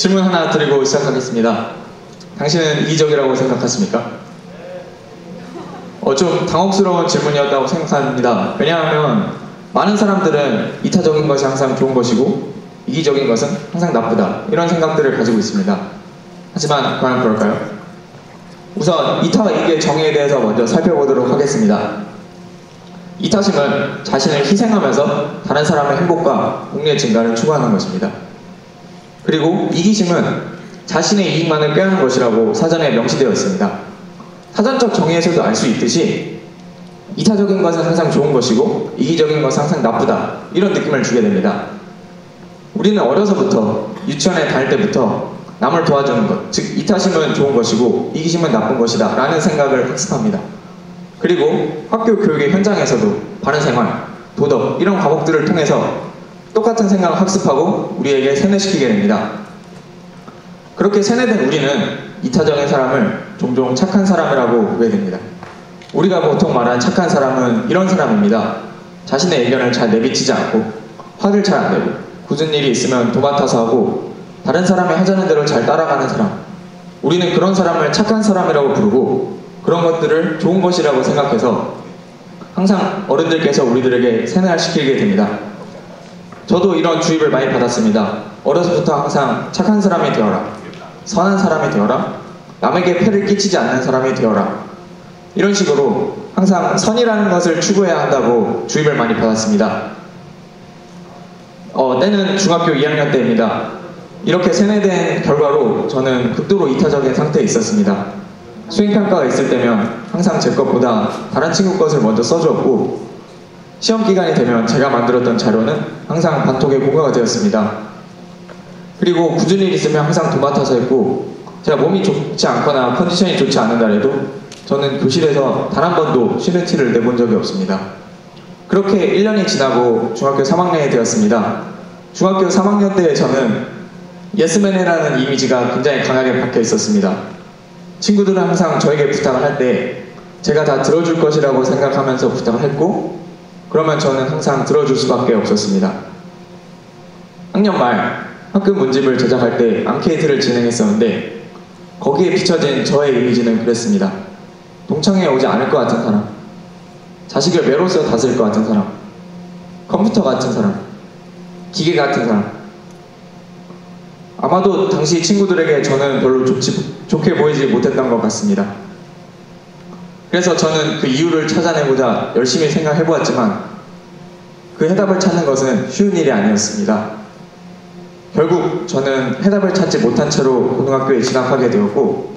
질문 하나 드리고 시작하겠습니다. 당신은 이기적이라고 생각하십니까? 좀 당혹스러운 질문이었다고 생각합니다. 왜냐하면 많은 사람들은 이타적인 것이 항상 좋은 것이고 이기적인 것은 항상 나쁘다, 이런 생각들을 가지고 있습니다. 하지만 과연 그럴까요? 우선 이타와 이기의 정의에 대해서 먼저 살펴보도록 하겠습니다. 이타심은 자신을 희생하면서 다른 사람의 행복과 공리의 증가를 추구하는 것입니다. 그리고 이기심은 자신의 이익만을 꾀하는 것이라고 사전에 명시되어 있습니다. 사전적 정의에서도 알 수 있듯이 이타적인 것은 항상 좋은 것이고 이기적인 것은 항상 나쁘다, 이런 느낌을 주게 됩니다. 우리는 어려서부터 유치원에 다닐 때부터 남을 도와주는 것, 즉 이타심은 좋은 것이고 이기심은 나쁜 것이다 라는 생각을 학습합니다. 그리고 학교 교육의 현장에서도 바른 생활, 도덕, 이런 과목들을 통해서 똑같은 생각을 학습하고 우리에게 세뇌시키게 됩니다. 그렇게 세뇌된 우리는 이타적인 사람을 종종 착한 사람이라고 보게 됩니다. 우리가 보통 말하는 착한 사람은 이런 사람입니다. 자신의 의견을 잘 내비치지 않고 화를 잘 안 내고 굳은 일이 있으면 도맡아서 하고 다른 사람이 하자는 대로 잘 따라가는 사람, 우리는 그런 사람을 착한 사람이라고 부르고 그런 것들을 좋은 것이라고 생각해서 항상 어른들께서 우리들에게 세뇌를 시키게 됩니다. 저도 이런 주입을 많이 받았습니다. 어려서부터 항상 착한 사람이 되어라, 선한 사람이 되어라, 남에게 폐를 끼치지 않는 사람이 되어라, 이런 식으로 항상 선이라는 것을 추구해야 한다고 주입을 많이 받았습니다. 때는 중학교 2학년 때입니다. 이렇게 세뇌된 결과로 저는 극도로 이타적인 상태에 있었습니다. 수행평가가 있을 때면 항상 제 것보다 다른 친구 것을 먼저 써주었고, 시험 기간이 되면 제가 만들었던 자료는 항상 반톡에 고가가 되었습니다. 그리고 굳은 일 있으면 항상 도맡아서 했고, 제가 몸이 좋지 않거나 컨디션이 좋지 않은 날에도 저는 교실에서 단 한 번도 쉬는 티를 내본 적이 없습니다. 그렇게 1년이 지나고 중학교 3학년이 되었습니다. 중학교 3학년 때 저는 예스맨이라는 이미지가 굉장히 강하게 박혀 있었습니다. 친구들은 항상 저에게 부탁을 할 때 제가 다 들어줄 것이라고 생각하면서 부탁을 했고, 그러면 저는 항상 들어줄 수밖에 없었습니다. 학년 말 학급 문집을 제작할 때 앙케이트를 진행했었는데 거기에 비춰진 저의 이미지는 그랬습니다. 동창회에 오지 않을 것 같은 사람, 자식을 매로써 다스릴 것 같은 사람, 컴퓨터 같은 사람, 기계 같은 사람. 아마도 당시 친구들에게 저는 별로 좋게 보이지 못했던 것 같습니다. 그래서 저는 그 이유를 찾아내고자 열심히 생각해보았지만 그 해답을 찾는 것은 쉬운 일이 아니었습니다. 결국 저는 해답을 찾지 못한 채로 고등학교에 진학하게 되었고,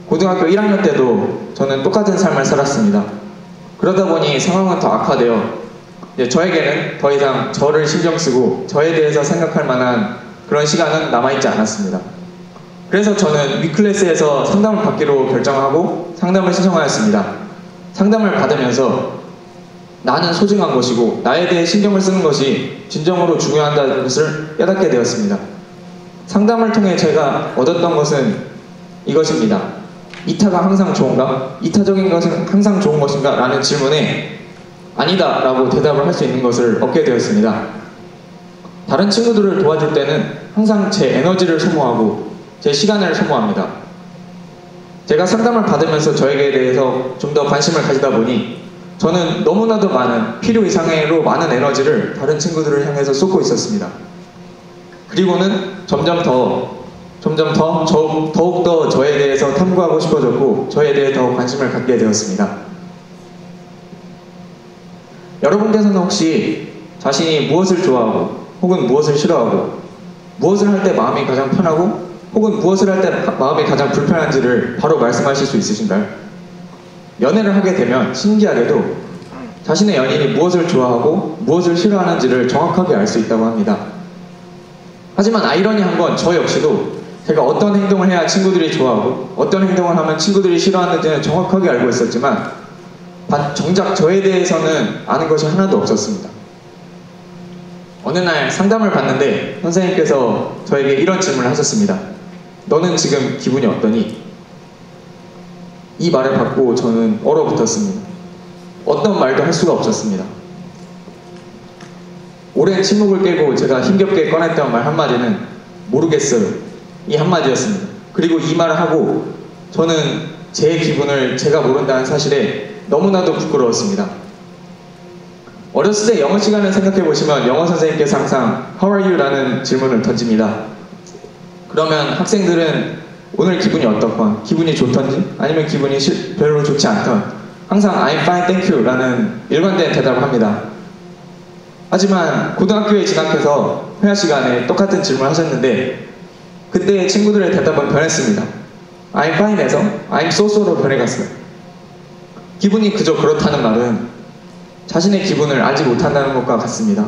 고등학교 1학년 때도 저는 똑같은 삶을 살았습니다. 그러다 보니 상황은 더 악화되어 저에게는 더 이상 저를 신경 쓰고 저에 대해서 생각할 만한 그런 시간은 남아있지 않았습니다. 그래서 저는 위클래스에서 상담을 받기로 결정하고 상담을 신청하였습니다. 상담을 받으면서 나는 소중한 것이고 나에 대해 신경을 쓰는 것이 진정으로 중요하다는 것을 깨닫게 되었습니다. 상담을 통해 제가 얻었던 것은 이것입니다. 이타가 항상 좋은가? 이타적인 것은 항상 좋은 것인가? 라는 질문에 아니다 라고 대답을 할 수 있는 것을 얻게 되었습니다. 다른 친구들을 도와줄 때는 항상 제 에너지를 소모하고 제 시간을 소모합니다. 제가 상담을 받으면서 저에게 대해서 좀 더 관심을 가지다 보니 저는 너무나도 많은, 필요 이상으로 많은 에너지를 다른 친구들을 향해서 쏟고 있었습니다. 그리고는 더욱더 저에 대해서 탐구하고 싶어졌고 저에 대해 더 관심을 갖게 되었습니다. 여러분께서는 혹시 자신이 무엇을 좋아하고 혹은 무엇을 싫어하고 무엇을 할 때 마음이 가장 편하고 혹은 무엇을 할 때 마음이 가장 불편한지를 바로 말씀하실 수 있으신가요? 연애를 하게 되면 신기하게도 자신의 연인이 무엇을 좋아하고 무엇을 싫어하는지를 정확하게 알 수 있다고 합니다. 하지만 아이러니한 건 저 역시도 제가 어떤 행동을 해야 친구들이 좋아하고 어떤 행동을 하면 친구들이 싫어하는지는 정확하게 알고 있었지만 정작 저에 대해서는 아는 것이 하나도 없었습니다. 어느 날 상담을 받는데 선생님께서 저에게 이런 질문을 하셨습니다. 너는 지금 기분이 어떠니? 이 말을 받고 저는 얼어붙었습니다. 어떤 말도 할 수가 없었습니다. 오랜 침묵을 깨고 제가 힘겹게 꺼냈던 말 한마디는 모르겠어요 이 한마디였습니다. 그리고 이 말을 하고 저는 제 기분을 제가 모른다는 사실에 너무나도 부끄러웠습니다. 어렸을 때 영어 시간을 생각해보시면 영어 선생님께서 항상 How are you? 라는 질문을 던집니다. 그러면 학생들은 오늘 기분이 어떻건, 기분이 좋던지 아니면 기분이 별로 좋지 않던 항상 I'm fine, thank you 라는 일관된 대답을 합니다. 하지만 고등학교에 진학해서 회화 시간에 똑같은 질문을 하셨는데 그때 친구들의 대답은 변했습니다. I'm fine에서 I'm so-so로 변해갔어요. 기분이 그저 그렇다는 말은 자신의 기분을 알지 못한다는 것과 같습니다.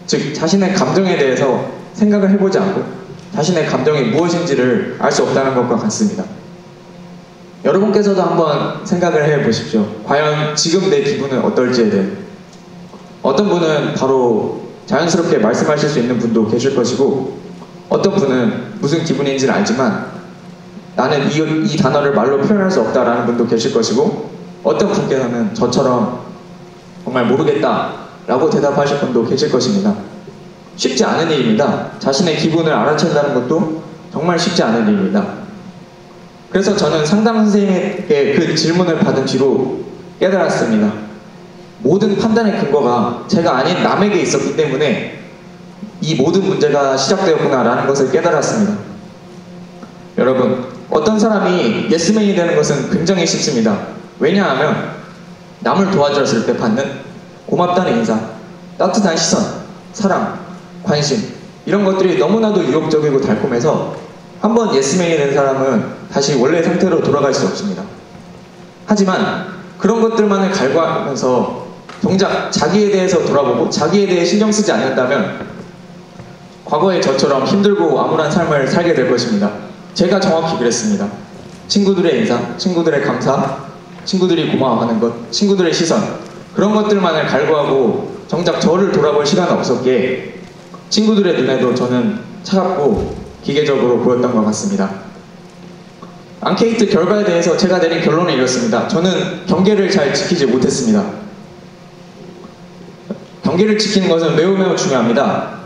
즉 자신의 감정에 대해서 생각을 해보지 않고 자신의 감정이 무엇인지를 알 수 없다는 것과 같습니다. 여러분께서도 한번 생각을 해보십시오. 과연 지금 내 기분은 어떨지에 대해. 어떤 분은 바로 자연스럽게 말씀하실 수 있는 분도 계실 것이고 어떤 분은 무슨 기분인지는 알지만 나는 이 단어를 말로 표현할 수 없다라는 분도 계실 것이고 어떤 분께서는 저처럼 정말 모르겠다 라고 대답하실 분도 계실 것입니다. 쉽지 않은 일입니다. 자신의 기분을 알아챈다는 것도 정말 쉽지 않은 일입니다. 그래서 저는 상담 선생님에게 그 질문을 받은 뒤로 깨달았습니다. 모든 판단의 근거가 제가 아닌 남에게 있었기 때문에 이 모든 문제가 시작되었구나 라는 것을 깨달았습니다. 여러분, 어떤 사람이 예스맨이 되는 것은 굉장히 쉽습니다. 왜냐하면 남을 도와줬을 때 받는 고맙다는 인사, 따뜻한 시선, 사랑, 관심 이런 것들이 너무나도 유혹적이고 달콤해서 한번 예스맨이 된 사람은 다시 원래 상태로 돌아갈 수 없습니다. 하지만 그런 것들만을 갈구하면서 정작 자기에 대해서 돌아보고 자기에 대해 신경 쓰지 않는다면 과거의 저처럼 힘들고 암울한 삶을 살게 될 것입니다. 제가 정확히 그랬습니다. 친구들의 인사, 친구들의 감사, 친구들이 고마워하는 것, 친구들의 시선 그런 것들만을 갈구하고 정작 저를 돌아볼 시간은 없었기에 친구들의 눈에도 저는 차갑고 기계적으로 보였던 것 같습니다. 앙케이트 결과에 대해서 제가 내린 결론은 이렇습니다. 저는 경계를 잘 지키지 못했습니다. 경계를 지키는 것은 매우 중요합니다.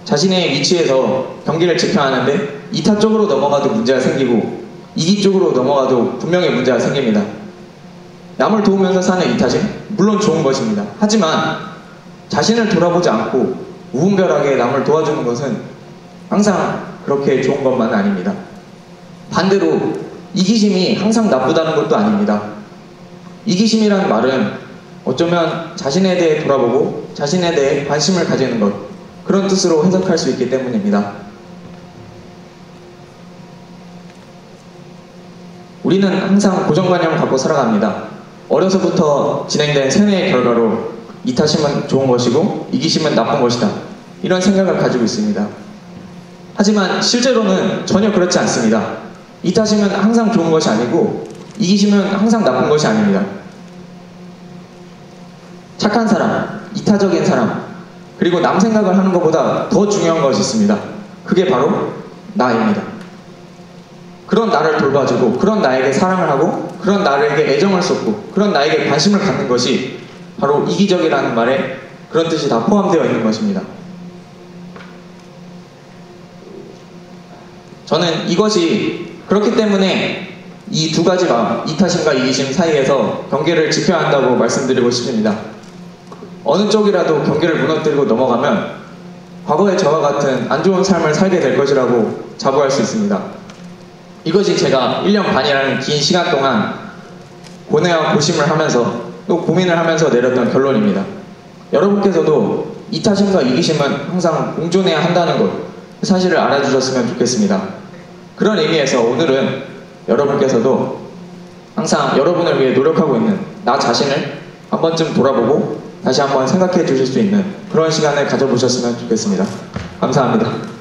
자신의 위치에서 경계를 지켜야 하는데 이타 쪽으로 넘어가도 문제가 생기고 이기 쪽으로 넘어가도 분명히 문제가 생깁니다. 남을 도우면서 사는 이타심 물론 좋은 것입니다. 하지만 자신을 돌아보지 않고 무분별하게 남을 도와주는 것은 항상 그렇게 좋은 것만은 아닙니다. 반대로 이기심이 항상 나쁘다는 것도 아닙니다. 이기심이라는 말은 어쩌면 자신에 대해 돌아보고 자신에 대해 관심을 가지는 것 그런 뜻으로 해석할 수 있기 때문입니다. 우리는 항상 고정관념을 갖고 살아갑니다. 어려서부터 진행된 세뇌의 결과로 이타심은 좋은 것이고 이기심은 나쁜 것이다. 이런 생각을 가지고 있습니다. 하지만 실제로는 전혀 그렇지 않습니다. 이타심은 항상 좋은 것이 아니고 이기심은 항상 나쁜 것이 아닙니다. 착한 사람, 이타적인 사람, 그리고 남 생각을 하는 것보다 더 중요한 것이 있습니다. 그게 바로 나입니다. 그런 나를 돌봐주고 그런 나에게 사랑을 하고 그런 나에게 애정을 쏟고 그런 나에게 관심을 갖는 것이 바로 이기적이라는 말에 그런 뜻이 다 포함되어 있는 것입니다. 저는 이것이 그렇기 때문에 이 두 가지 마음, 이타심과 이기심 사이에서 경계를 지켜야 한다고 말씀드리고 싶습니다. 어느 쪽이라도 경계를 무너뜨리고 넘어가면 과거의 저와 같은 안 좋은 삶을 살게 될 것이라고 자부할 수 있습니다. 이것이 제가 1년 반이라는 긴 시간 동안 고뇌와 고심을 하면서 또 고민을 하면서 내렸던 결론입니다. 여러분께서도 이타심과 이기심은 항상 공존해야 한다는 것, 그 사실을 알아주셨으면 좋겠습니다. 그런 의미에서 오늘은 여러분께서도 항상 여러분을 위해 노력하고 있는 나 자신을 한 번쯤 돌아보고 다시 한번 생각해 주실 수 있는 그런 시간을 가져보셨으면 좋겠습니다. 감사합니다.